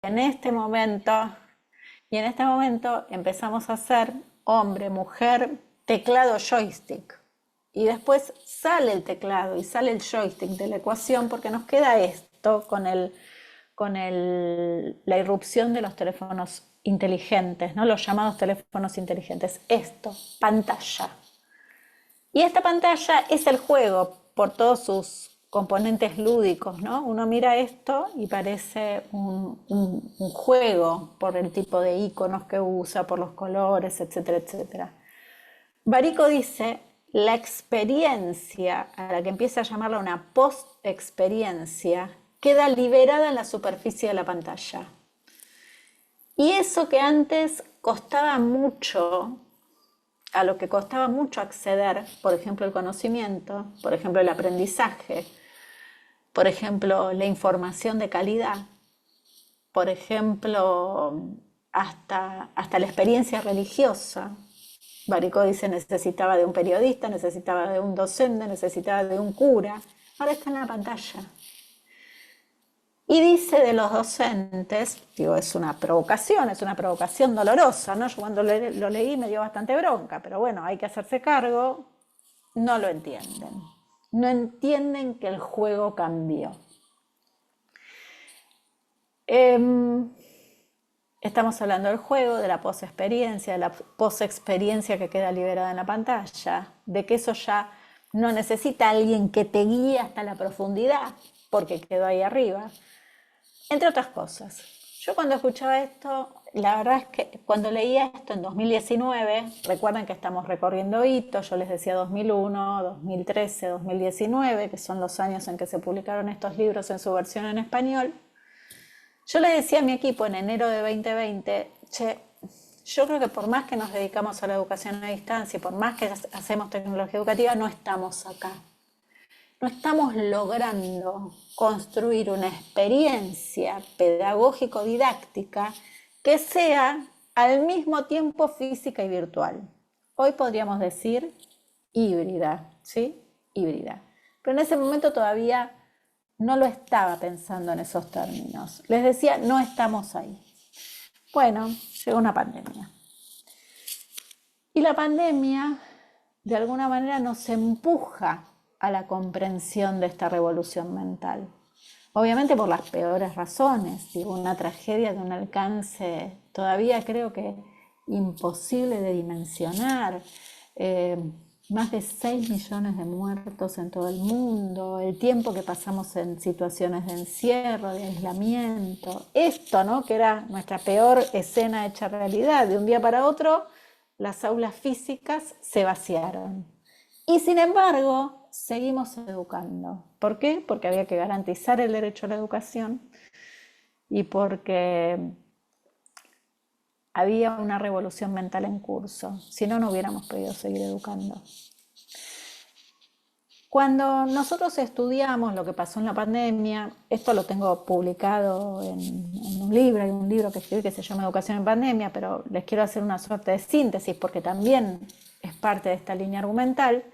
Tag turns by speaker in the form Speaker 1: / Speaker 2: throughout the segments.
Speaker 1: en este momento, y en este momento empezamos a hacer hombre, mujer, teclado, joystick. Y después sale el teclado y sale el joystick de la ecuación porque nos queda esto la irrupción de los teléfonos inteligentes, ¿no? Los llamados teléfonos inteligentes. Esto, pantalla. Y esta pantalla es el juego por todos sus componentes lúdicos, ¿no? Uno mira esto y parece un juego por el tipo de iconos que usa, por los colores, etcétera, etcétera. Barico dice, la experiencia, a la que empieza a llamarla una post-experiencia, queda liberada en la superficie de la pantalla. Y eso que antes costaba mucho, a lo que costaba mucho acceder, por ejemplo el conocimiento, por ejemplo el aprendizaje, por ejemplo la información de calidad, por ejemplo hasta la experiencia religiosa. Barico dice necesitaba de un periodista, necesitaba de un docente, necesitaba de un cura. Ahora está en la pantalla. Y dice de los docentes, digo, es una provocación dolorosa, ¿no? Yo cuando lo leí me dio bastante bronca, pero bueno, hay que hacerse cargo, no lo entienden. No entienden que el juego cambió. Estamos hablando del juego, de la posexperiencia, de la posexperiencia que queda liberada en la pantalla, de que eso ya no necesita a alguien que te guíe hasta la profundidad, porque quedó ahí arriba. Entre otras cosas. Yo cuando escuchaba esto, la verdad es que cuando leía esto en 2019, recuerden que estamos recorriendo hitos, yo les decía 2001, 2013, 2019, que son los años en que se publicaron estos libros en su versión en español. Yo le decía a mi equipo en enero de 2020, che, yo creo que por más que nos dedicamos a la educación a distancia y por más que hacemos tecnología educativa, no estamos acá. No estamos logrando construir una experiencia pedagógico-didáctica que sea al mismo tiempo física y virtual. Hoy podríamos decir híbrida, ¿sí? Híbrida. Pero en ese momento todavía no lo estaba pensando en esos términos. Les decía, no estamos ahí. Bueno, llegó una pandemia. Y la pandemia, de alguna manera, nos empuja a la comprensión de esta revolución mental. Obviamente por las peores razones, digo, una tragedia de un alcance todavía creo que imposible de dimensionar. Más de 6 millones de muertos en todo el mundo, el tiempo que pasamos en situaciones de encierro, de aislamiento, esto, ¿no? Que era nuestra peor escena hecha realidad, de un día para otro las aulas físicas se vaciaron. Y sin embargo, seguimos educando. ¿Por qué? Porque había que garantizar el derecho a la educación y porque había una revolución mental en curso. Si no, no hubiéramos podido seguir educando. Cuando nosotros estudiamos lo que pasó en la pandemia, esto lo tengo publicado en un libro, hay un libro que escribí que se llama Educación en Pandemia, pero les quiero hacer una suerte de síntesis porque también es parte de esta línea argumental.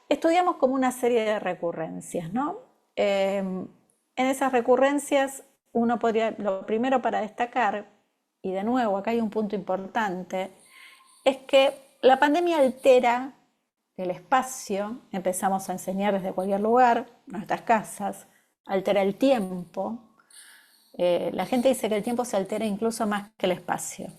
Speaker 1: Estudiamos como una serie de recurrencias, ¿no? En esas recurrencias uno podría, lo primero para destacar, y de nuevo acá hay un punto importante, es que la pandemia altera el espacio, empezamos a enseñar desde cualquier lugar, nuestras casas, altera el tiempo. La gente dice que el tiempo se altera incluso más que el espacio.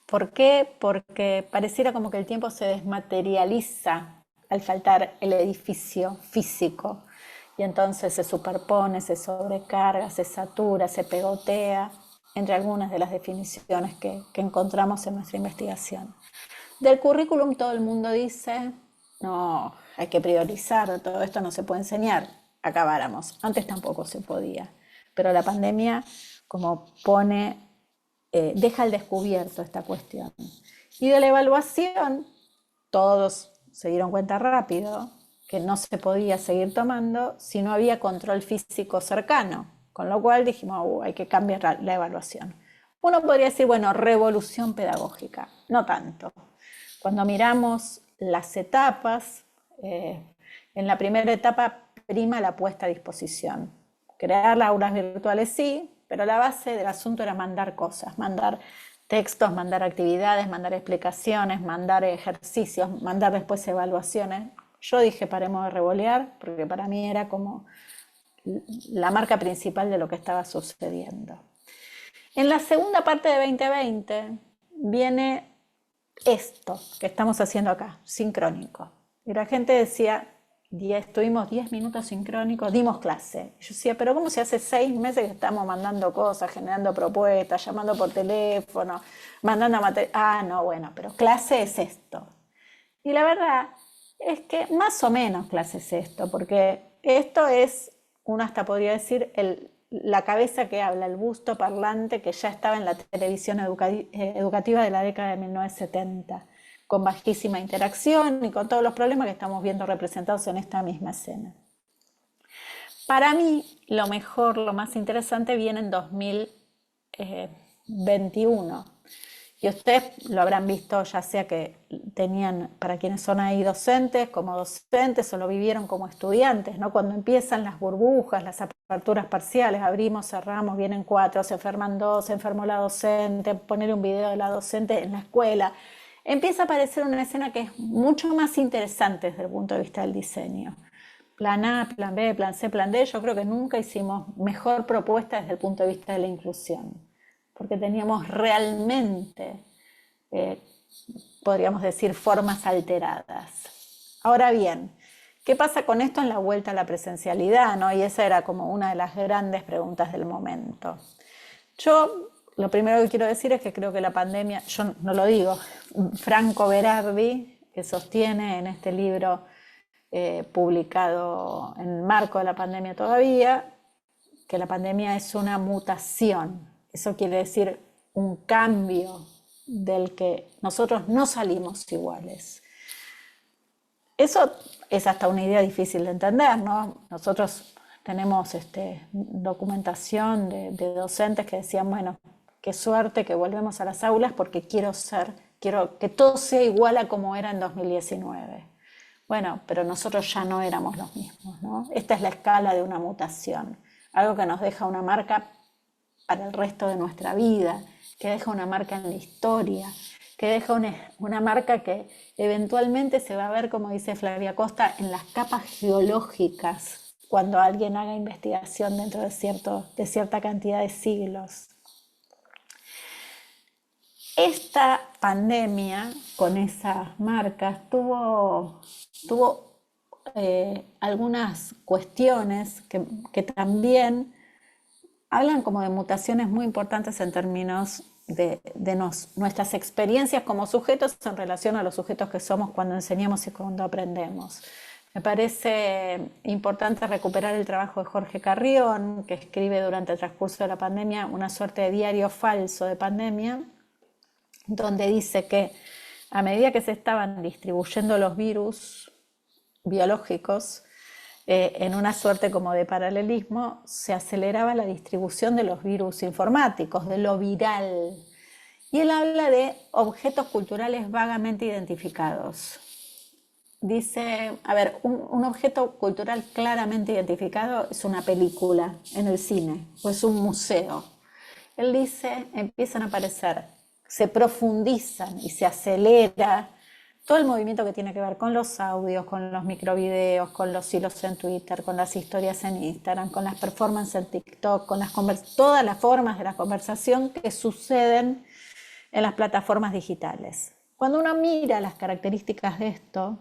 Speaker 1: ¿Por qué? Porque pareciera como que el tiempo se desmaterializa al faltar el edificio físico y entonces se superpone, se sobrecarga, se satura, se pegotea, entre algunas de las definiciones que encontramos en nuestra investigación. Del currículum todo el mundo dice, no, hay que priorizar, todo esto no se puede enseñar, acabáramos. Antes tampoco se podía, pero la pandemia como deja al descubierto esta cuestión. Y de la evaluación, todos se dieron cuenta rápido que no se podía seguir tomando si no había control físico cercano, con lo cual dijimos, hay que cambiar la evaluación. Uno podría decir, bueno, revolución pedagógica, no tanto. Cuando miramos las etapas, en la primera etapa prima la puesta a disposición. Crear las aulas virtuales sí, pero la base del asunto era mandar cosas, mandar textos, mandar actividades, mandar explicaciones, mandar ejercicios, mandar después evaluaciones. Yo dije, paremos de revolear, porque para mí era como la marca principal de lo que estaba sucediendo. En la segunda parte de 2020 viene esto que estamos haciendo acá, sincrónico. Y la gente decía, estuvimos 10 minutos sincrónicos, dimos clase. Y yo decía, pero ¿cómo se hace 6 meses que estamos mandando cosas, generando propuestas, llamando por teléfono, mandando material? Ah, no, bueno, pero clase es esto. Y la verdad es que más o menos clase es esto, porque esto es, uno hasta podría decir, la cabeza que habla, el busto parlante que ya estaba en la televisión educativa de la década de 1970, con bajísima interacción y con todos los problemas que estamos viendo representados en esta misma escena. Para mí, lo mejor, lo más interesante viene en 2021. Y ustedes lo habrán visto, ya sea que tenían, para quienes son ahí docentes, como docentes o lo vivieron como estudiantes, ¿no? Cuando empiezan las burbujas, las aperturas parciales, abrimos, cerramos, vienen 4, se enferman 2, se enfermó la docente, poner un video de la docente en la escuela. Empieza a aparecer una escena que es mucho más interesante desde el punto de vista del diseño. Plan A, plan B, plan C, plan D, yo creo que nunca hicimos mejor propuesta desde el punto de vista de la inclusión, porque teníamos realmente, podríamos decir, formas alteradas. Ahora bien, ¿qué pasa con esto en la vuelta a la presencialidad, ¿no? Y esa era como una de las grandes preguntas del momento. Yo lo primero que quiero decir es que creo que la pandemia, yo no lo digo, Franco Berardi, que sostiene en este libro publicado en marco de la pandemia todavía, que la pandemia es una mutación. Eso quiere decir un cambio del que nosotros no salimos iguales. Eso es hasta una idea difícil de entender, ¿no? Nosotros tenemos documentación de docentes que decían, bueno, qué suerte que volvemos a las aulas porque quiero que todo sea igual a como era en 2019. Bueno, pero nosotros ya no éramos los mismos, ¿no? Esta es la escala de una mutación, algo que nos deja una marca para el resto de nuestra vida, que deja una marca en la historia, que deja una marca que eventualmente se va a ver, como dice Flavia Costa, en las capas geológicas, cuando alguien haga investigación dentro de cierta cantidad de siglos. Esta pandemia, con esas marcas, tuvo algunas cuestiones que también hablan como de mutaciones muy importantes en términos de nuestras experiencias como sujetos en relación a los sujetos que somos cuando enseñamos y cuando aprendemos. Me parece importante recuperar el trabajo de Jorge Carrión, que escribe durante el transcurso de la pandemia una suerte de diario falso de pandemia, donde dice que a medida que se estaban distribuyendo los virus biológicos, en una suerte como de paralelismo, se aceleraba la distribución de los virus informáticos, de lo viral. Y él habla de objetos culturales vagamente identificados. Dice, a ver, un objeto cultural claramente identificado es una película en el cine o es un museo. Él dice, empiezan a aparecer, se profundizan y se acelera todo el movimiento que tiene que ver con los audios, con los microvideos, con los hilos en Twitter, con las historias en Instagram, con las performances en TikTok, con todas las formas de la conversación que suceden en las plataformas digitales. Cuando uno mira las características de esto,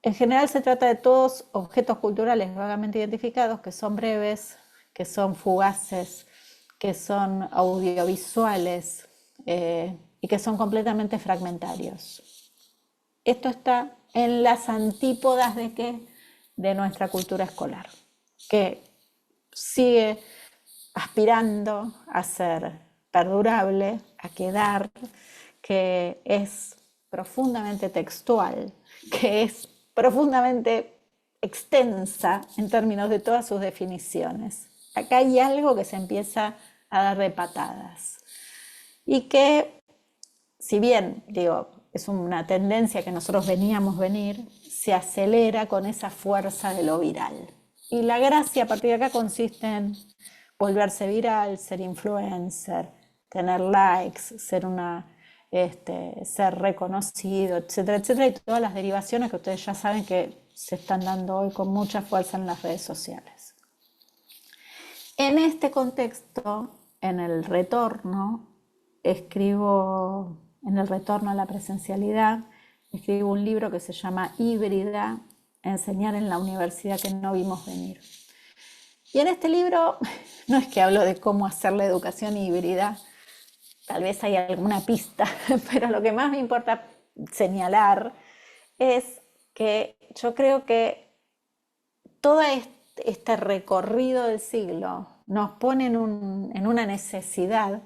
Speaker 1: en general se trata de todos objetos culturales vagamente identificados que son breves, que son fugaces, que son audiovisuales y que son completamente fragmentarios. Esto está en las antípodas de nuestra cultura escolar, que sigue aspirando a ser perdurable, a quedar, que es profundamente textual, que es profundamente extensa en términos de todas sus definiciones. Acá hay algo que se empieza a dar de patadas y que, si bien, digo, es una tendencia que nosotros veníamos venir, se acelera con esa fuerza de lo viral. Y la gracia a partir de acá consiste en volverse viral, ser influencer, tener likes, ser reconocido, etcétera, etcétera, y todas las derivaciones que ustedes ya saben que se están dando hoy con mucha fuerza en las redes sociales. En este contexto, en el retorno a la presencialidad, escribo un libro que se llama Híbrida, enseñar en la universidad que no vimos venir. Y en este libro no es que hablo de cómo hacer la educación híbrida, tal vez hay alguna pista, pero lo que más me importa señalar es que yo creo que todo este recorrido del siglo nos pone en una necesidad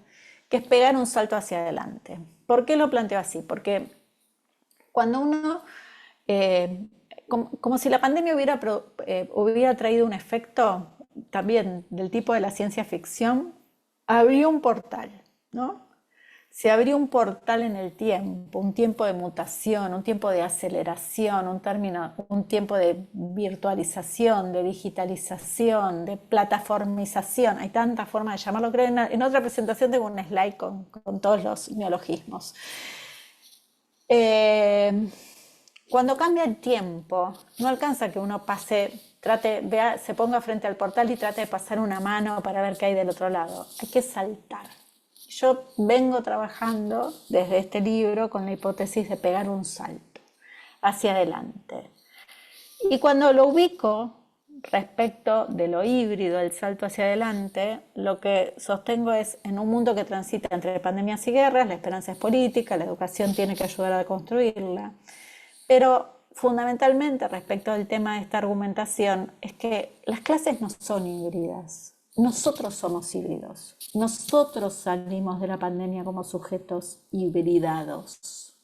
Speaker 1: que es pegar un salto hacia adelante. ¿Por qué lo planteo así? Porque cuando uno, como si la pandemia hubiera traído un efecto también del tipo de la ciencia ficción, abrió un portal, ¿no? Se abrió un portal en el tiempo, un tiempo de mutación, un tiempo de aceleración, un tiempo de virtualización, de digitalización, de plataformización. Hay tantas formas de llamarlo. Creo en otra presentación tengo un slide con todos los neologismos. Cuando cambia el tiempo, no alcanza que uno se ponga frente al portal y trate de pasar una mano para ver qué hay del otro lado. Hay que saltar. Yo vengo trabajando desde este libro con la hipótesis de pegar un salto hacia adelante. Y cuando lo ubico respecto de lo híbrido, el salto hacia adelante, lo que sostengo es, en un mundo que transita entre pandemias y guerras, la esperanza es política, la educación tiene que ayudar a construirla. Pero fundamentalmente respecto al tema de esta argumentación es que las clases no son híbridas. Nosotros somos híbridos. Nosotros salimos de la pandemia como sujetos hibridados.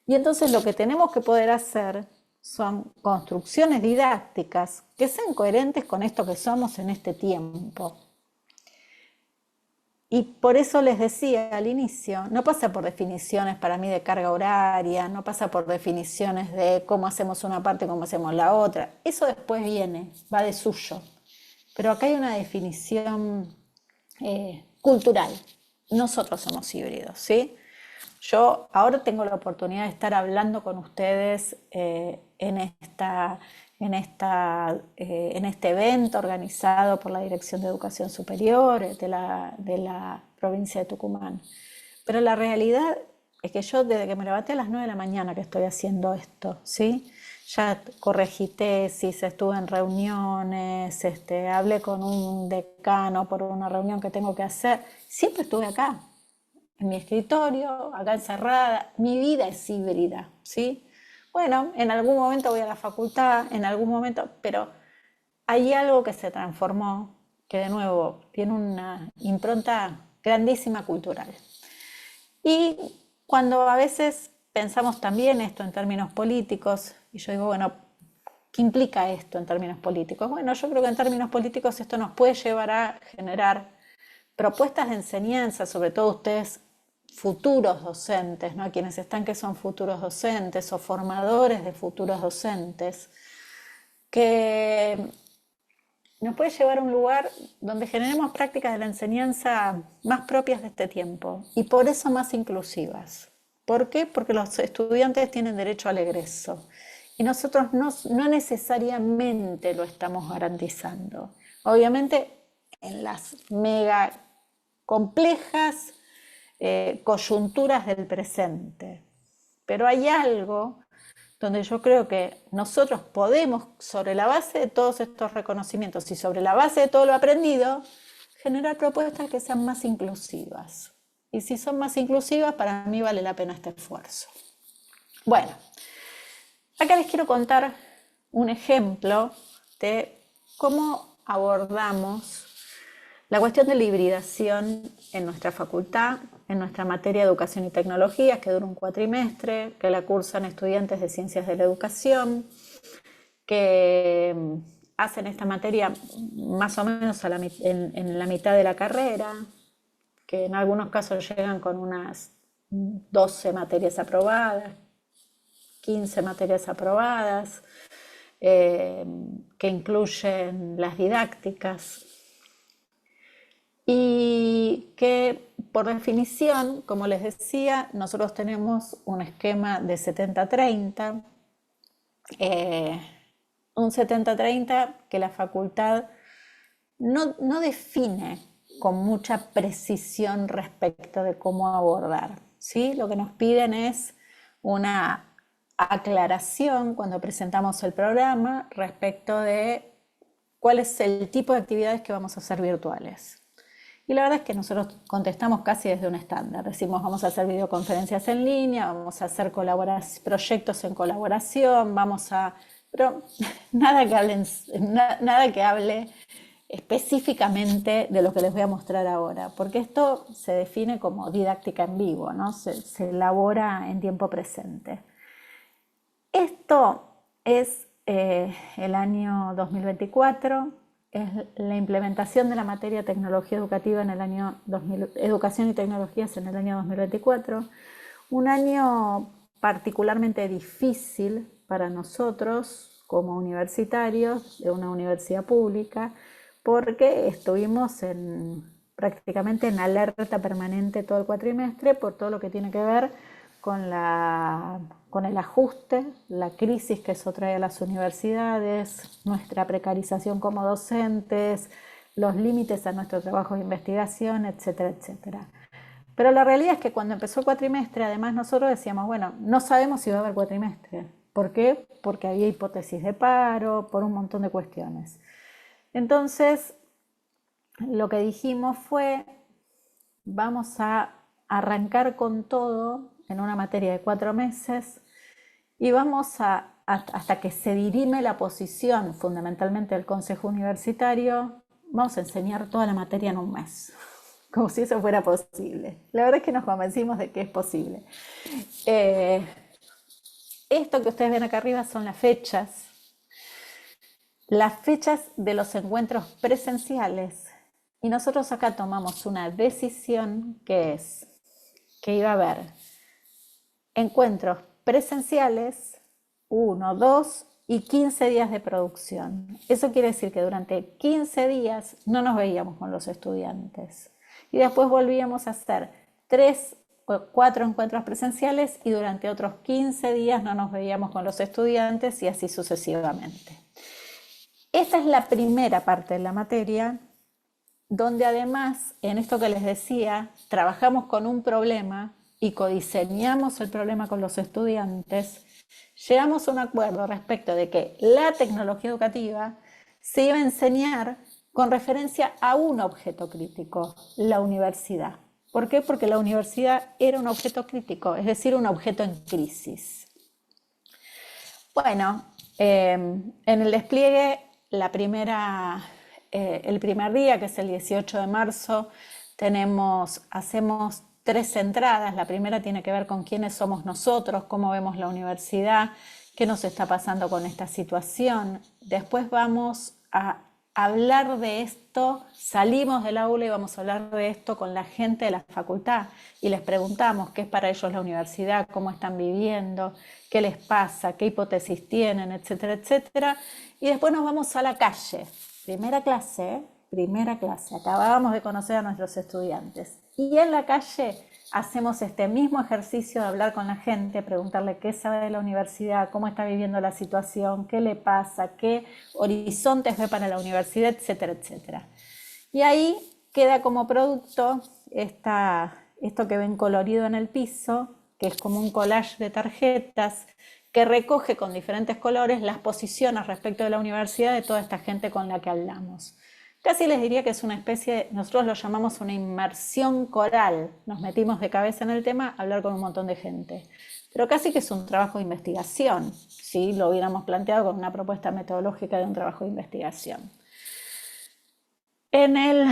Speaker 1: Y entonces lo que tenemos que poder hacer son construcciones didácticas que sean coherentes con esto que somos en este tiempo. Y por eso les decía al inicio, no pasa por definiciones para mí de carga horaria, no pasa por definiciones de cómo hacemos una parte, cómo hacemos la otra. Eso después viene, va de suyo. Pero acá hay una definición cultural. Nosotros somos híbridos, ¿sí? Yo ahora tengo la oportunidad de estar hablando con ustedes en este evento organizado por la Dirección de Educación Superior de la provincia de Tucumán. Pero la realidad es que yo desde que me levanté a las 9 de la mañana que estoy haciendo esto, ¿sí? Ya corregí tesis, estuve en reuniones, hablé con un decano por una reunión que tengo que hacer. Siempre estuve acá, en mi escritorio, acá encerrada. Mi vida es híbrida, ¿sí? Bueno, en algún momento voy a la facultad, en algún momento, pero hay algo que se transformó, que de nuevo tiene una impronta grandísima cultural. Y cuando a veces pensamos también esto en términos políticos, y yo digo, bueno, ¿qué implica esto en términos políticos? Bueno, yo creo que en términos políticos esto nos puede llevar a generar propuestas de enseñanza, sobre todo ustedes futuros docentes, ¿no? Quienes están que son futuros docentes o formadores de futuros docentes, que nos puede llevar a un lugar donde generemos prácticas de la enseñanza más propias de este tiempo y por eso más inclusivas. ¿Por qué? Porque los estudiantes tienen derecho al egreso y nosotros no necesariamente lo estamos garantizando. Obviamente en las mega complejas coyunturas del presente, pero hay algo donde yo creo que nosotros podemos, sobre la base de todos estos reconocimientos y sobre la base de todo lo aprendido, generar propuestas que sean más inclusivas. Y si son más inclusivas, para mí vale la pena este esfuerzo. Bueno, acá les quiero contar un ejemplo de cómo abordamos la cuestión de la hibridación en nuestra facultad, en nuestra materia de Educación y Tecnologías, que dura un cuatrimestre, que la cursan estudiantes de Ciencias de la Educación, que hacen esta materia más o menos en la mitad de la carrera, que en algunos casos llegan con unas 12 materias aprobadas, 15 materias aprobadas, que incluyen las didácticas. y que por definición, como les decía, nosotros tenemos un esquema de 70-30, eh, un 70-30 que la facultad no define con mucha precisión respecto de cómo abordar, ¿sí? Lo que nos piden es una aclaración cuando presentamos el programa respecto de cuál es el tipo de actividades que vamos a hacer virtuales. Y la verdad es que nosotros contestamos casi desde un estándar. Decimos, vamos a hacer videoconferencias en línea, vamos a hacer proyectos en colaboración, pero nada que hable específicamente de lo que les voy a mostrar ahora, porque esto se define como didáctica en vivo, ¿no? Se elabora en tiempo presente. Esto es el año 2024, es la implementación de la materia tecnología educativa en el año 2000, educación y tecnologías en el año 2024, un año particularmente difícil para nosotros como universitarios de una universidad pública, porque estuvimos prácticamente en alerta permanente todo el cuatrimestre por todo lo que tiene que ver con el ajuste, la crisis que eso trae a las universidades, nuestra precarización como docentes, los límites a nuestro trabajo de investigación, etcétera, etcétera. Pero la realidad es que cuando empezó el cuatrimestre, además nosotros decíamos, bueno, no sabemos si va a haber cuatrimestre. ¿Por qué? Porque había hipótesis de paro, por un montón de cuestiones. Entonces, lo que dijimos fue, vamos a arrancar con todo en una materia de 4 meses y hasta que se dirime la posición fundamentalmente del Consejo Universitario, vamos a enseñar toda la materia en un mes, como si eso fuera posible. La verdad es que nos convencimos de que es posible. Esto que ustedes ven acá arriba son las fechas de los encuentros presenciales. Y nosotros acá tomamos una decisión que es que iba a haber encuentros presenciales, 1, 2 y 15 días de producción. Eso quiere decir que durante 15 días no nos veíamos con los estudiantes. Y después volvíamos a hacer 3 o 4 encuentros presenciales y durante otros 15 días no nos veíamos con los estudiantes y así sucesivamente. Esta es la primera parte de la materia, donde además, en esto que les decía, trabajamos con un problema y codiseñamos el problema con los estudiantes, llegamos a un acuerdo respecto de que la tecnología educativa se iba a enseñar con referencia a un objeto crítico, la universidad. ¿Por qué? Porque la universidad era un objeto crítico, es decir, un objeto en crisis. Bueno, en el despliegue, el primer día, que es el 18 de marzo, hacemos 3 entradas. La primera tiene que ver con quiénes somos nosotros, cómo vemos la universidad, qué nos está pasando con esta situación. Después vamos a hablar de esto, salimos del aula y vamos a hablar de esto con la gente de la facultad y les preguntamos qué es para ellos la universidad, cómo están viviendo, qué les pasa, qué hipótesis tienen, etcétera, etcétera. Y después nos vamos a la calle. Primera clase, acabábamos de conocer a nuestros estudiantes. Y en la calle hacemos este mismo ejercicio de hablar con la gente, preguntarle qué sabe de la universidad, cómo está viviendo la situación, qué le pasa, qué horizontes ve para la universidad, etcétera, etcétera. Y ahí queda como producto esto que ven colorido en el piso, que es como un collage de tarjetas que recoge con diferentes colores las posiciones respecto de la universidad de toda esta gente con la que hablamos. Casi les diría que es una especie, nosotros lo llamamos una inmersión coral. Nos metimos de cabeza en el tema a hablar con un montón de gente. Pero casi que es un trabajo de investigación, si lo hubiéramos planteado con una propuesta metodológica de un trabajo de investigación. En el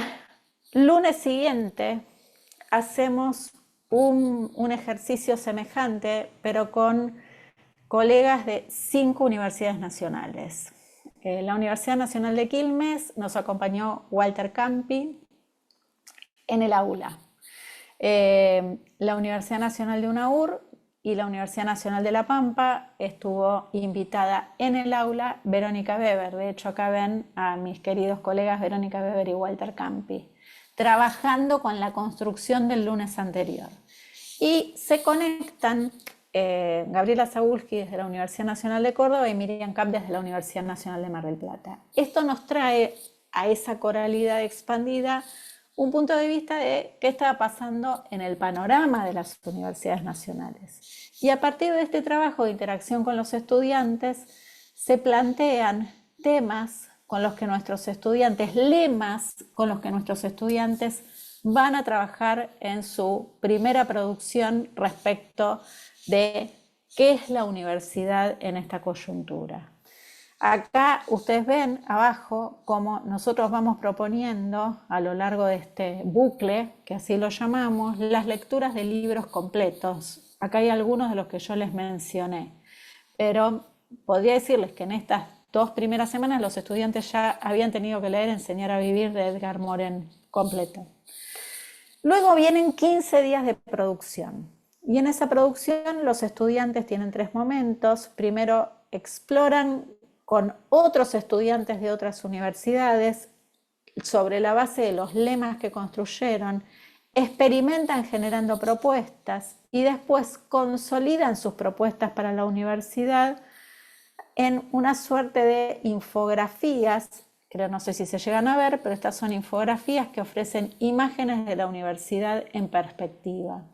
Speaker 1: lunes siguiente hacemos un ejercicio semejante, pero con colegas de 5 universidades nacionales. La Universidad Nacional de Quilmes nos acompañó Walter Campi en el aula. La Universidad Nacional de UNAUR y la Universidad Nacional de La Pampa estuvo invitada en el aula Verónica Weber. De hecho, acá ven a mis queridos colegas Verónica Weber y Walter Campi. trabajando con la construcción del lunes anterior. Y se conectan Gabriela Zabulski desde la Universidad Nacional de Córdoba y Miriam Camp desde la Universidad Nacional de Mar del Plata. Esto nos trae a esa coralidad expandida un punto de vista de qué estaba pasando en el panorama de las universidades nacionales. Y a partir de este trabajo de interacción con los estudiantes, se plantean temas con los que nuestros estudiantes, lemas con los que nuestros estudiantes van a trabajar en su primera producción respecto de qué es la universidad en esta coyuntura. Acá ustedes ven abajo cómo nosotros vamos proponiendo a lo largo de este bucle, que así lo llamamos, las lecturas de libros completos. Acá hay algunos de los que yo les mencioné, pero podría decirles que en estas 2 primeras semanas los estudiantes ya habían tenido que leer Enseñar a Vivir de Edgar Morin completo. Luego vienen 15 días de producción. Y en esa producción los estudiantes tienen 3 momentos. Primero exploran con otros estudiantes de otras universidades sobre la base de los lemas que construyeron, experimentan generando propuestas y después consolidan sus propuestas para la universidad en una suerte de infografías, creo, no sé si se llegan a ver, pero estas son infografías que ofrecen imágenes de la universidad en perspectiva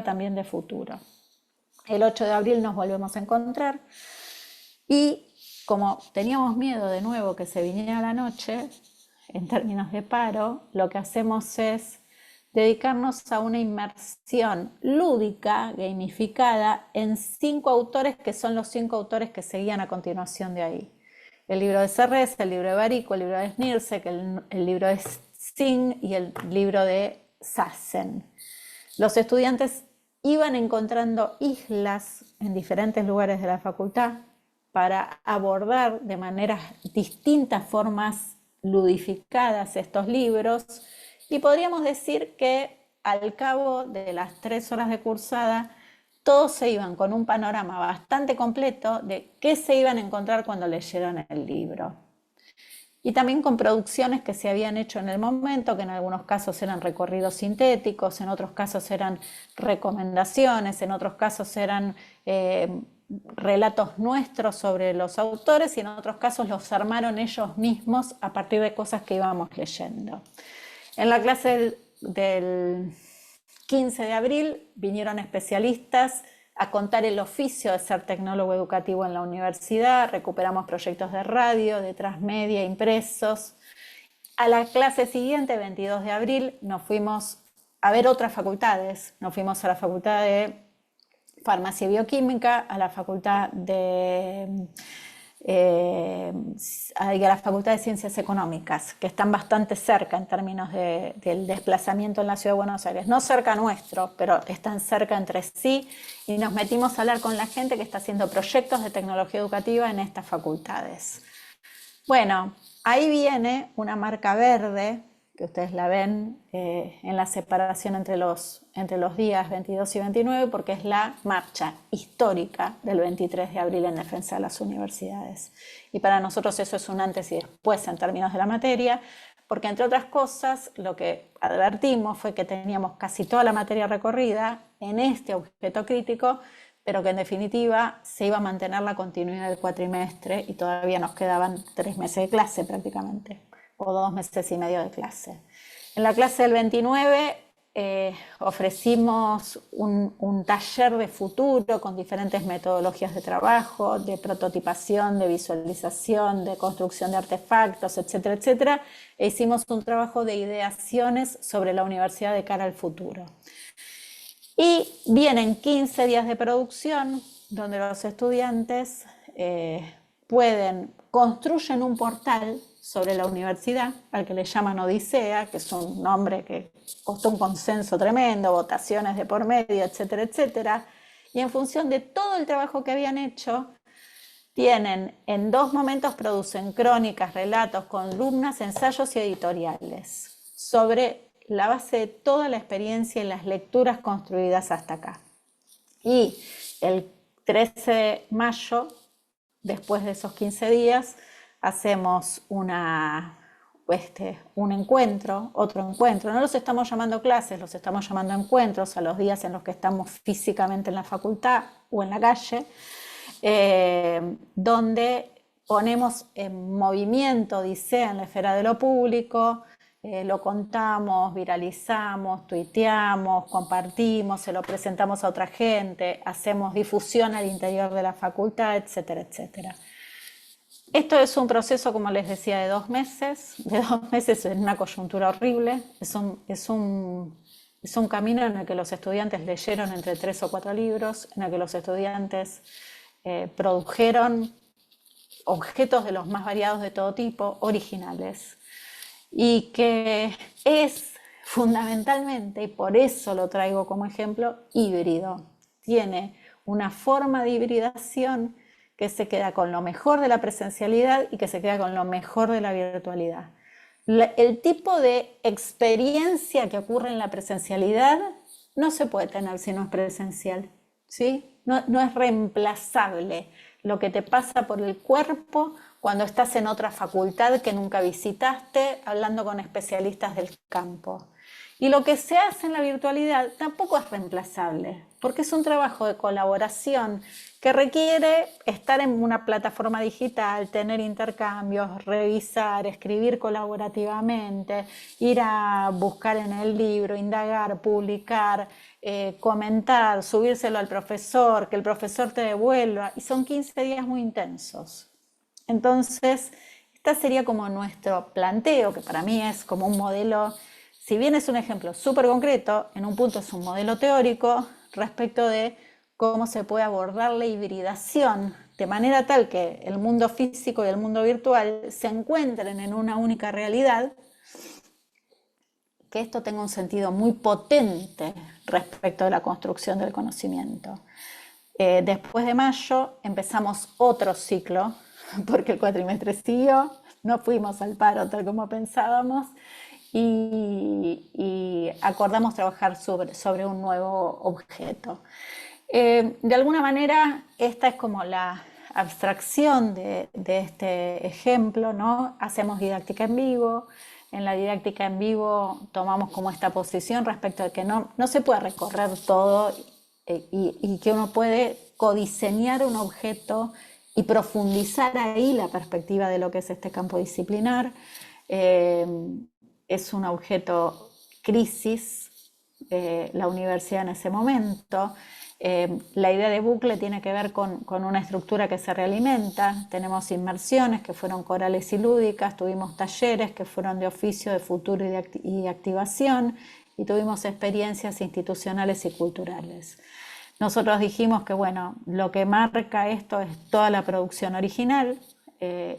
Speaker 1: también de futuro. El 8 de abril nos volvemos a encontrar y como teníamos miedo de nuevo que se viniera la noche, en términos de paro, lo que hacemos es dedicarnos a una inmersión lúdica, gamificada, en 5 autores que son los 5 autores que seguían a continuación de ahí. El libro de Serres, el libro de Barico, el libro de Snirsek, el libro de Singh y el libro de Sassen. Los estudiantes iban encontrando islas en diferentes lugares de la facultad para abordar de maneras distintas, formas ludificadas estos libros, y podríamos decir que al cabo de las 3 horas de cursada todos se iban con un panorama bastante completo de qué se iban a encontrar cuando leyeron el libro. Y también con producciones que se habían hecho en el momento, que en algunos casos eran recorridos sintéticos, en otros casos eran recomendaciones, en otros casos eran relatos nuestros sobre los autores y en otros casos los armaron ellos mismos a partir de cosas que íbamos leyendo. En la clase del 15 de abril vinieron especialistas a contar el oficio de ser tecnólogo educativo en la universidad, recuperamos proyectos de radio, de transmedia, impresos. A la clase siguiente, 22 de abril, nos fuimos a ver otras facultades. Nos fuimos a la Facultad de Farmacia y Bioquímica, a la Facultad de a la Facultad de Ciencias Económicas, que están bastante cerca en términos del desplazamiento en la Ciudad de Buenos Aires. No cerca nuestro, pero están cerca entre sí, y nos metimos a hablar con la gente que está haciendo proyectos de tecnología educativa en estas facultades. Bueno, ahí viene una marca verde, que ustedes la ven en la separación entre los días 22 y 29, porque es la marcha histórica del 23 de abril en defensa de las universidades. Y para nosotros eso es un antes y después en términos de la materia, porque entre otras cosas lo que advertimos fue que teníamos casi toda la materia recorrida en este objeto crítico, pero que en definitiva se iba a mantener la continuidad del cuatrimestre y todavía nos quedaban 3 meses de clase prácticamente, o 2 meses y medio de clase. En la clase del 29 ofrecimos un taller de futuro con diferentes metodologías de trabajo, de prototipación, de visualización, de construcción de artefactos, etcétera, etcétera, e hicimos un trabajo de ideaciones sobre la universidad de cara al futuro. Y vienen 15 días de producción donde los estudiantes construyen un portal sobre la universidad, al que le llaman Odisea, que es un nombre que costó un consenso tremendo, votaciones de por medio, etcétera, etcétera. Y en función de todo el trabajo que habían hecho, en 2 momentos producen crónicas, relatos, columnas, ensayos y editoriales sobre la base de toda la experiencia y las lecturas construidas hasta acá. Y el 13 de mayo, después de esos 15 días, hacemos un encuentro, otro encuentro. No los estamos llamando clases, los estamos llamando encuentros a los días en los que estamos físicamente en la facultad o en la calle, donde ponemos en movimiento Odisea en la esfera de lo público, lo contamos, viralizamos, tuiteamos, compartimos, se lo presentamos a otra gente, hacemos difusión al interior de la facultad, etcétera, etcétera. Esto es un proceso, como les decía, de 2 meses, en una coyuntura horrible. Es un camino en el que los estudiantes leyeron entre 3 o 4 libros, en el que los estudiantes produjeron objetos de los más variados de todo tipo, originales, y que es fundamentalmente, y por eso lo traigo como ejemplo, híbrido. Tiene una forma de hibridación que se queda con lo mejor de la presencialidad y que se queda con lo mejor de la virtualidad. El tipo de experiencia que ocurre en la presencialidad no se puede tener si no es presencial, ¿sí? No es reemplazable lo que te pasa por el cuerpo cuando estás en otra facultad que nunca visitaste, hablando con especialistas del campo. Y lo que se hace en la virtualidad tampoco es reemplazable, porque es un trabajo de colaboración que requiere estar en una plataforma digital, tener intercambios, revisar, escribir colaborativamente, ir a buscar en el libro, indagar, publicar, comentar, subírselo al profesor, que el profesor te devuelva, y son 15 días muy intensos. Entonces, esta sería como nuestro planteo, que para mí es como un modelo, si bien es un ejemplo súper concreto, en un punto es un modelo teórico respecto de cómo se puede abordar la hibridación de manera tal que el mundo físico y el mundo virtual se encuentren en una única realidad, que esto tenga un sentido muy potente respecto de la construcción del conocimiento. Después de mayo empezamos otro ciclo, porque el cuatrimestre siguió, no fuimos al paro tal como pensábamos, y acordamos trabajar sobre un nuevo objeto. De alguna manera, esta es como la abstracción de este ejemplo, ¿no? Hacemos didáctica en vivo. En la didáctica en vivo tomamos como esta posición respecto de que no se puede recorrer todo y que uno puede codiseñar un objeto y profundizar ahí la perspectiva de lo que es este campo disciplinar. Es un objeto crisis, la universidad en ese momento. La idea de bucle tiene que ver con una estructura que se realimenta. Tenemos inmersiones que fueron corales y lúdicas, tuvimos talleres que fueron de oficio, de futuro y de activación, y tuvimos experiencias institucionales y culturales. Nosotros dijimos que, bueno, lo que marca esto es toda la producción original,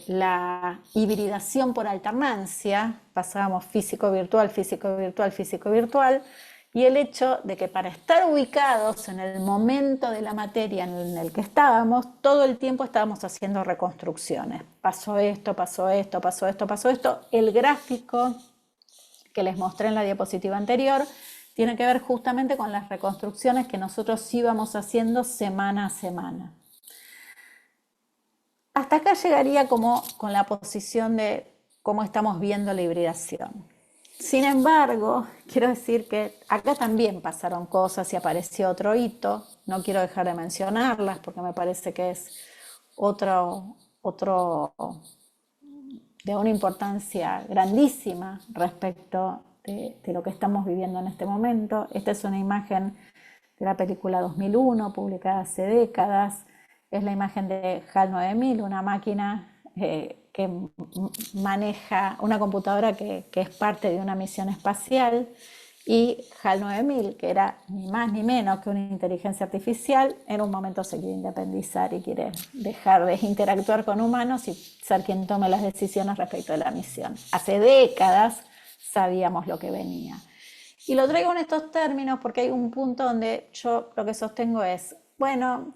Speaker 1: la hibridación por alternancia, pasábamos físico-virtual, físico-virtual, físico-virtual, y el hecho de que para estar ubicados en el momento de la materia en el que estábamos, todo el tiempo estábamos haciendo reconstrucciones. Pasó esto, pasó esto, pasó esto, pasó esto. El gráfico que les mostré en la diapositiva anterior tiene que ver justamente con las reconstrucciones que nosotros íbamos haciendo semana a semana. Hasta acá llegaría como con la posición de cómo estamos viendo la hibridación. Sin embargo, quiero decir que acá también pasaron cosas y apareció otro hito. No quiero dejar de mencionarlas porque me parece que es otro de una importancia grandísima respecto de lo que estamos viviendo en este momento. Esta es una imagen de la película 2001, publicada hace décadas. Es la imagen de HAL 9000, una máquina que maneja una computadora que es parte de una misión espacial, y HAL 9000, que era ni más ni menos que una inteligencia artificial, en un momento se quiere independizar y quiere dejar de interactuar con humanos y ser quien tome las decisiones respecto de la misión. Hace décadas sabíamos lo que venía. Y lo traigo en estos términos porque hay un punto donde yo lo que sostengo es, bueno,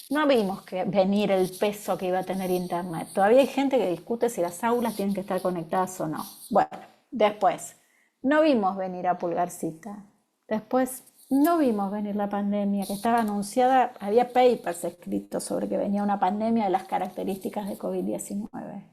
Speaker 1: no vimos que venir el peso que iba a tener Internet. Todavía hay gente que discute si las aulas tienen que estar conectadas o no. Bueno, después, no vimos venir a Pulgarcita. Después, no vimos venir la pandemia que estaba anunciada. Había papers escritos sobre que venía una pandemia de las características de COVID-19.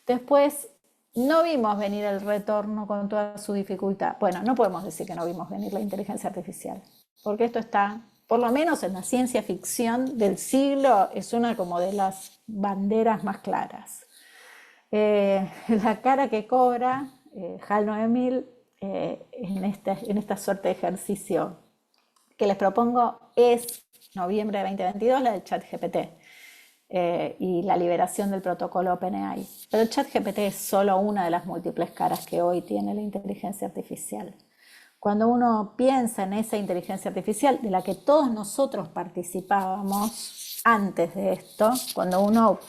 Speaker 1: Después, no vimos venir el retorno con toda su dificultad. Bueno, no podemos decir que no vimos venir la inteligencia artificial, porque esto está, por lo menos en la ciencia ficción del siglo, es una como de las banderas más claras. La cara que cobra HAL 9000 en esta suerte de ejercicio que les propongo es noviembre de 2022, la del ChatGPT. Y la liberación del protocolo OpenAI. Pero el ChatGPT es solo una de las múltiples caras que hoy tiene la inteligencia artificial. Cuando uno piensa en esa inteligencia artificial de la que todos nosotros participábamos antes de esto, cuando uno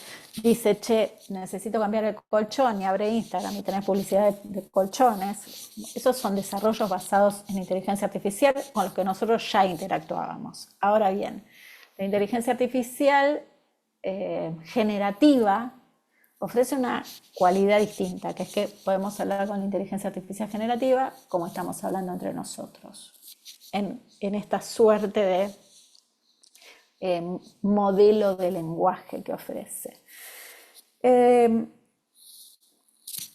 Speaker 1: dice, che, necesito cambiar el colchón y abre Instagram y tenés publicidad de colchones, esos son desarrollos basados en inteligencia artificial con los que nosotros ya interactuábamos. Ahora bien, la inteligencia artificial generativa ofrece una cualidad distinta, que es que podemos hablar con la inteligencia artificial generativa como estamos hablando entre nosotros, en esta suerte de modelo de lenguaje que ofrece.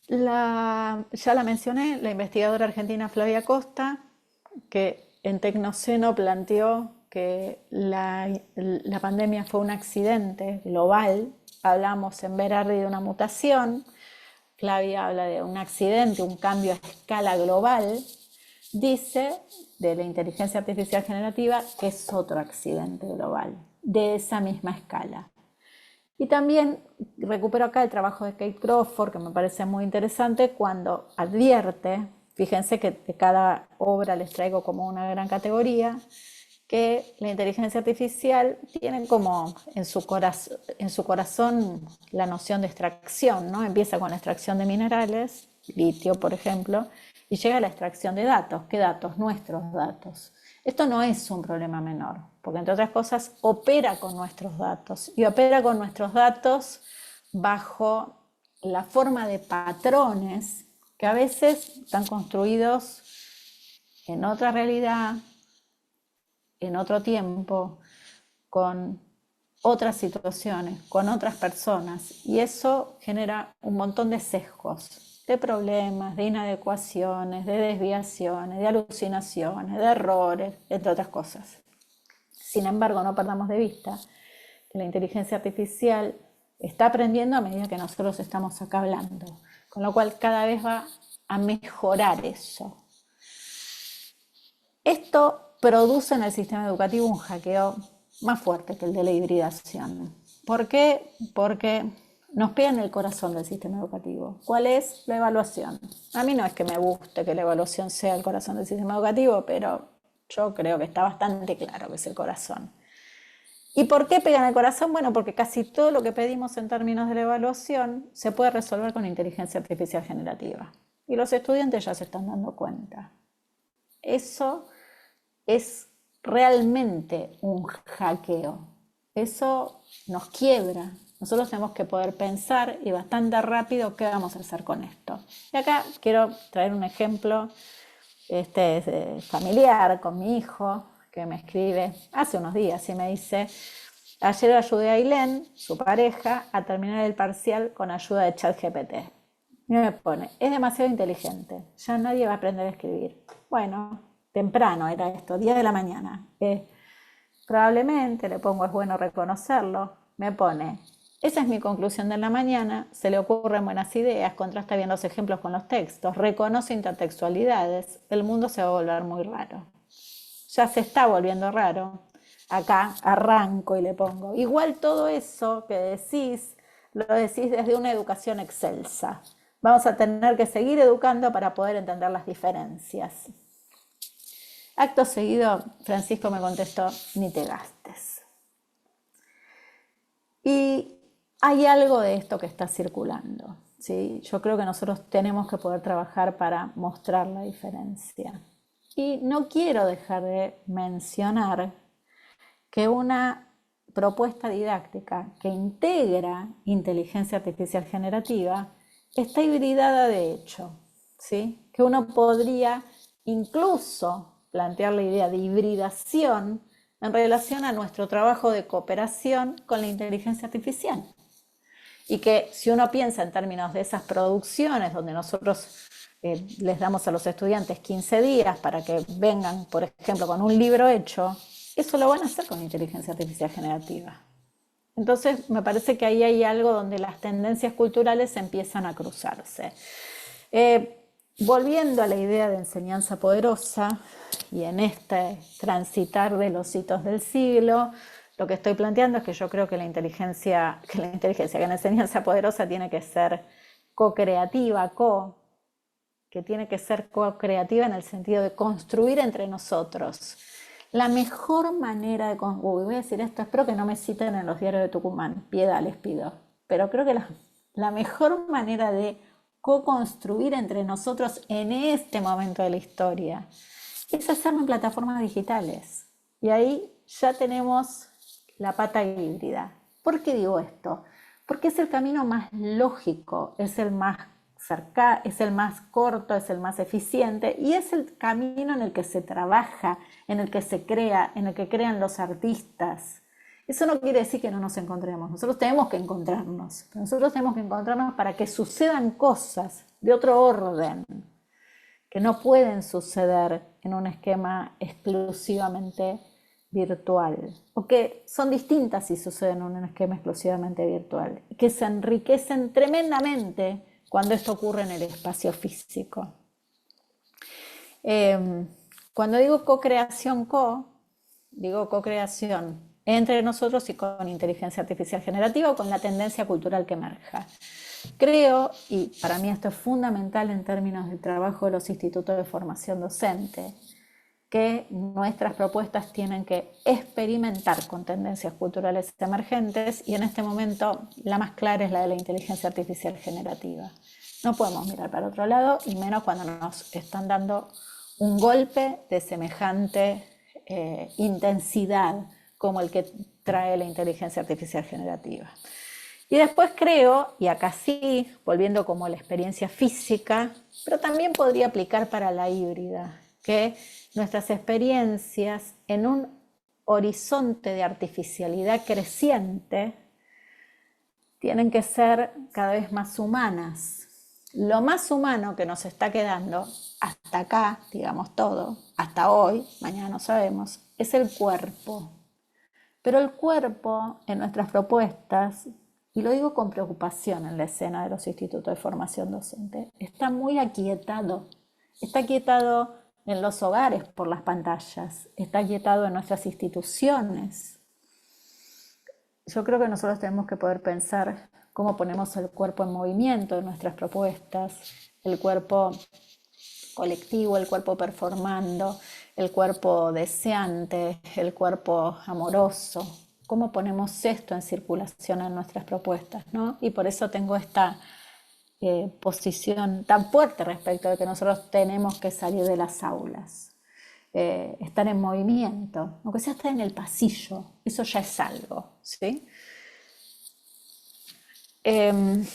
Speaker 1: Ya la mencioné, la investigadora argentina Flavia Costa, que en Tecnoceno planteó que la pandemia fue un accidente global. Hablamos en Berardi de una mutación, Flavia habla de un accidente, un cambio a escala global. Dice de la inteligencia artificial generativa que es otro accidente global, de esa misma escala. Y también recupero acá el trabajo de Kate Crawford, que me parece muy interesante, cuando advierte, fíjense que de cada obra les traigo como una gran categoría, que la inteligencia artificial tiene como en su corazón la noción de extracción, ¿no? Empieza con la extracción de minerales, litio por ejemplo, y llega a la extracción de datos. ¿Qué datos? Nuestros datos. Esto no es un problema menor, porque entre otras cosas opera con nuestros datos, y opera con nuestros datos bajo la forma de patrones que a veces están construidos en otra realidad, en otro tiempo, con otras situaciones, con otras personas, y eso genera un montón de sesgos, de problemas, de inadecuaciones, de desviaciones, de alucinaciones, de errores, entre otras cosas. Sin embargo, no perdamos de vista que la inteligencia artificial está aprendiendo a medida que nosotros estamos acá hablando, con lo cual cada vez va a mejorar eso. Esto produce en el sistema educativo un hackeo más fuerte que el de la hibridación. ¿Por qué? Porque nos pega en el corazón del sistema educativo. ¿Cuál es? La evaluación. A mí no es que me guste que la evaluación sea el corazón del sistema educativo, pero yo creo que está bastante claro que es el corazón. ¿Y por qué pega en el corazón? Bueno, porque casi todo lo que pedimos en términos de la evaluación se puede resolver con inteligencia artificial generativa. Y los estudiantes ya se están dando cuenta. Eso es realmente un hackeo. Eso nos quiebra. Nosotros tenemos que poder pensar y bastante rápido qué vamos a hacer con esto. Y acá quiero traer un ejemplo familiar con mi hijo, que me escribe hace unos días y me dice: ayer ayudé a Ailén, su pareja, a terminar el parcial con ayuda de ChatGPT. Y me pone: es demasiado inteligente, ya nadie va a aprender a escribir. Bueno, temprano era esto, 10 de la mañana. Probablemente, le pongo, es bueno reconocerlo, me pone: esa es mi conclusión de la mañana, se le ocurren buenas ideas, contrasta bien los ejemplos con los textos, reconoce intertextualidades, el mundo se va a volver muy raro. Ya se está volviendo raro. Acá arranco y le pongo: igual todo eso que decís, lo decís desde una educación excelsa. Vamos a tener que seguir educando para poder entender las diferencias. Acto seguido, Francisco me contestó: ni te gastes. Y hay algo de esto que está circulando, ¿sí? Yo creo que nosotros tenemos que poder trabajar para mostrar la diferencia. Y no quiero dejar de mencionar que una propuesta didáctica que integra inteligencia artificial generativa está hibridada de hecho, ¿sí? Que uno podría incluso plantear la idea de hibridación en relación a nuestro trabajo de cooperación con la inteligencia artificial. y que si uno piensa en términos de esas producciones donde nosotros les damos a los estudiantes 15 días para que vengan, por ejemplo, con un libro hecho, eso lo van a hacer con inteligencia artificial generativa. Entonces, me parece que ahí hay algo donde las tendencias culturales empiezan a cruzarse. Volviendo a la idea de enseñanza poderosa, y en este transitar de los hitos del siglo, lo que estoy planteando es que yo creo que la enseñanza poderosa tiene que ser co-creativa, que tiene que ser co-creativa en el sentido de construir entre nosotros. La mejor manera de construir, voy a decir esto, espero que no me citen en los diarios de Tucumán, piedad les pido, pero creo que la mejor manera de co-construir entre nosotros en este momento de la historia es hacerlo en plataformas digitales. Y ahí ya tenemos la pata híbrida. ¿Por qué digo esto? Porque es el camino más lógico, es el más cercano, es el más corto, es el más eficiente y es el camino en el que se trabaja, en el que se crea, en el que crean los artistas. Eso no quiere decir que no nos encontremos, nosotros tenemos que encontrarnos, pero nosotros tenemos que encontrarnos para que sucedan cosas de otro orden, que no pueden suceder en un esquema exclusivamente virtual, o que son distintas si suceden en un esquema exclusivamente virtual, y que se enriquecen tremendamente cuando esto ocurre en el espacio físico. Cuando digo co-creación, digo co-creación entre nosotros y con inteligencia artificial generativa o con la tendencia cultural que emerja. Creo, y para mí esto es fundamental en términos del trabajo de los institutos de formación docente, que nuestras propuestas tienen que experimentar con tendencias culturales emergentes y en este momento la más clara es la de la inteligencia artificial generativa. No podemos mirar para otro lado y menos cuando nos están dando un golpe de semejante intensidad como el que trae la inteligencia artificial generativa. Y después creo, y acá sí, volviendo como a la experiencia física, pero también podría aplicar para la híbrida, que nuestras experiencias en un horizonte de artificialidad creciente tienen que ser cada vez más humanas. Lo más humano que nos está quedando hasta acá, digamos todo, hasta hoy, mañana no sabemos, es el cuerpo. Pero el cuerpo en nuestras propuestas, y lo digo con preocupación en la escena de los institutos de formación docente, está muy aquietado. Está aquietado en los hogares por las pantallas, está aquietado en nuestras instituciones. Yo creo que nosotros tenemos que poder pensar cómo ponemos el cuerpo en movimiento en nuestras propuestas, el cuerpo colectivo, el cuerpo performando, el cuerpo deseante, el cuerpo amoroso. ¿Cómo ponemos esto en circulación en nuestras propuestas, ¿no? Y por eso tengo esta posición tan fuerte respecto de que nosotros tenemos que salir de las aulas, estar en movimiento, aunque sea estar en el pasillo, eso ya es algo, ¿sí? En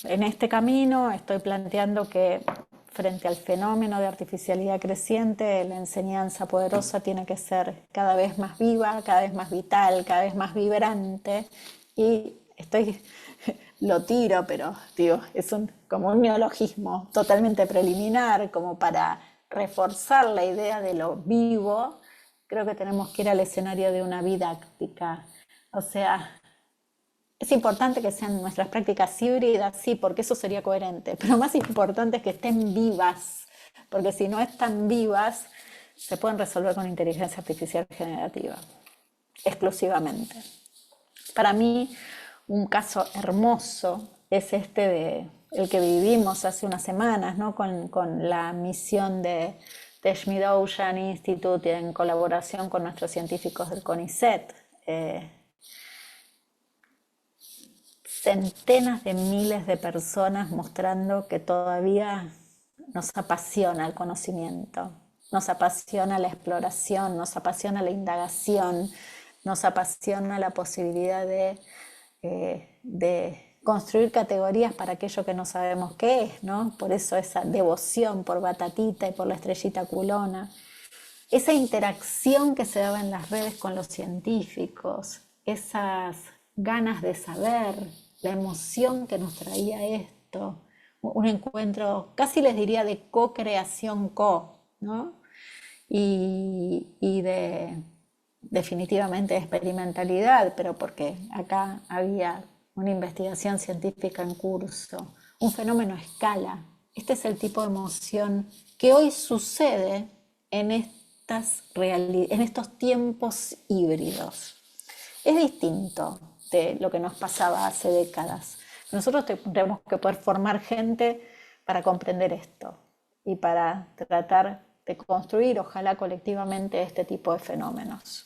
Speaker 1: este camino estoy planteando que frente al fenómeno de artificialidad creciente, la enseñanza poderosa tiene que ser cada vez más viva, cada vez más vital, cada vez más vibrante. Y lo tiro, pero digo, es como un neologismo totalmente preliminar, como para reforzar la idea de lo vivo. Creo que tenemos que ir al escenario de una didáctica. O sea, es importante que sean nuestras prácticas híbridas, sí, porque eso sería coherente, pero más importante es que estén vivas, porque si no están vivas, se pueden resolver con inteligencia artificial generativa, exclusivamente. Para mí, un caso hermoso es el que vivimos hace unas semanas, ¿no? con la misión de Schmid Ocean Institute en colaboración con nuestros científicos del CONICET. Centenas de miles de personas mostrando que todavía nos apasiona el conocimiento, nos apasiona la exploración, nos apasiona la indagación, nos apasiona la posibilidad de construir categorías para aquello que no sabemos qué es, ¿no? Por eso esa devoción por Batatita y por la estrellita culona, esa interacción que se daba en las redes con los científicos, esas ganas de saber, la emoción que nos traía esto, un encuentro, casi les diría de co-creación ¿no? Y de definitivamente de experimentalidad, pero porque acá había una investigación científica en curso, un fenómeno a escala. Este es el tipo de emoción que hoy sucede en en estos tiempos híbridos. Es distinto de lo que nos pasaba hace décadas. Nosotros tenemos que poder formar gente para comprender esto y para tratar de construir, ojalá colectivamente, este tipo de fenómenos.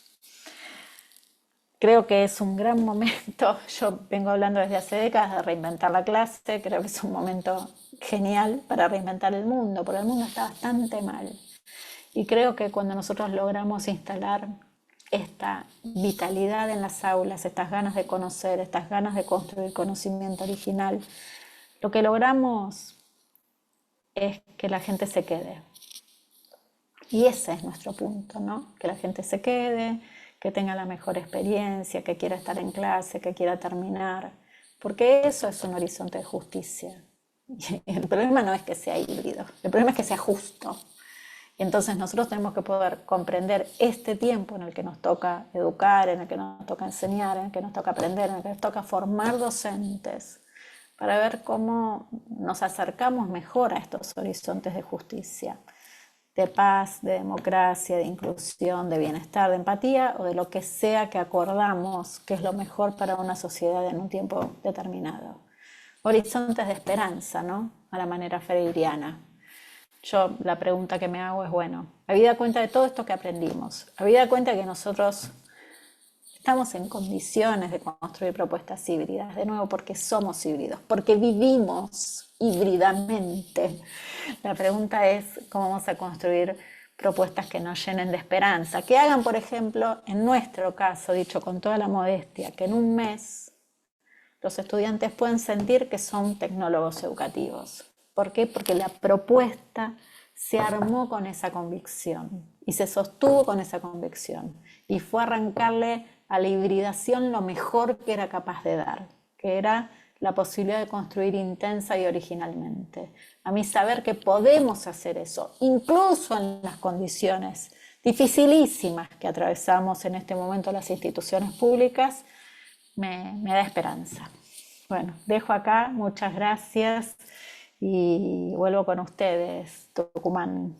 Speaker 1: Creo que es un gran momento, yo vengo hablando desde hace décadas de reinventar la clase, creo que es un momento genial para reinventar el mundo, porque el mundo está bastante mal. Y creo que cuando nosotros logramos instalar esta vitalidad en las aulas, estas ganas de conocer, estas ganas de construir conocimiento original, lo que logramos es que la gente se quede. Y ese es nuestro punto, ¿no? Que la gente se quede, que tenga la mejor experiencia, que quiera estar en clase, que quiera terminar, porque eso es un horizonte de justicia. Y el problema no es que sea híbrido, el problema es que sea justo. Y entonces nosotros tenemos que poder comprender este tiempo en el que nos toca educar, en el que nos toca enseñar, en el que nos toca aprender, en el que nos toca formar docentes, para ver cómo nos acercamos mejor a estos horizontes de justicia, de paz, de democracia, de inclusión, de bienestar, de empatía o de lo que sea que acordamos que es lo mejor para una sociedad en un tiempo determinado. Horizontes de esperanza, ¿no? A la manera freiriana. Yo la pregunta que me hago es, bueno, habida cuenta de todo esto que aprendimos, habida cuenta que nosotros estamos en condiciones de construir propuestas híbridas, de nuevo porque somos híbridos, porque vivimos híbridamente. La pregunta es cómo vamos a construir propuestas que nos llenen de esperanza, que hagan, por ejemplo, en nuestro caso, dicho con toda la modestia, que en un mes los estudiantes pueden sentir que son tecnólogos educativos. ¿Por qué? Porque la propuesta se armó con esa convicción y se sostuvo con esa convicción y fue arrancarle a la hibridación lo mejor que era capaz de dar, que era la posibilidad de construir intensa y originalmente. A mí saber que podemos hacer eso, incluso en las condiciones dificilísimas que atravesamos en este momento las instituciones públicas, me da esperanza. Bueno, dejo acá, muchas gracias y vuelvo con ustedes, Tucumán.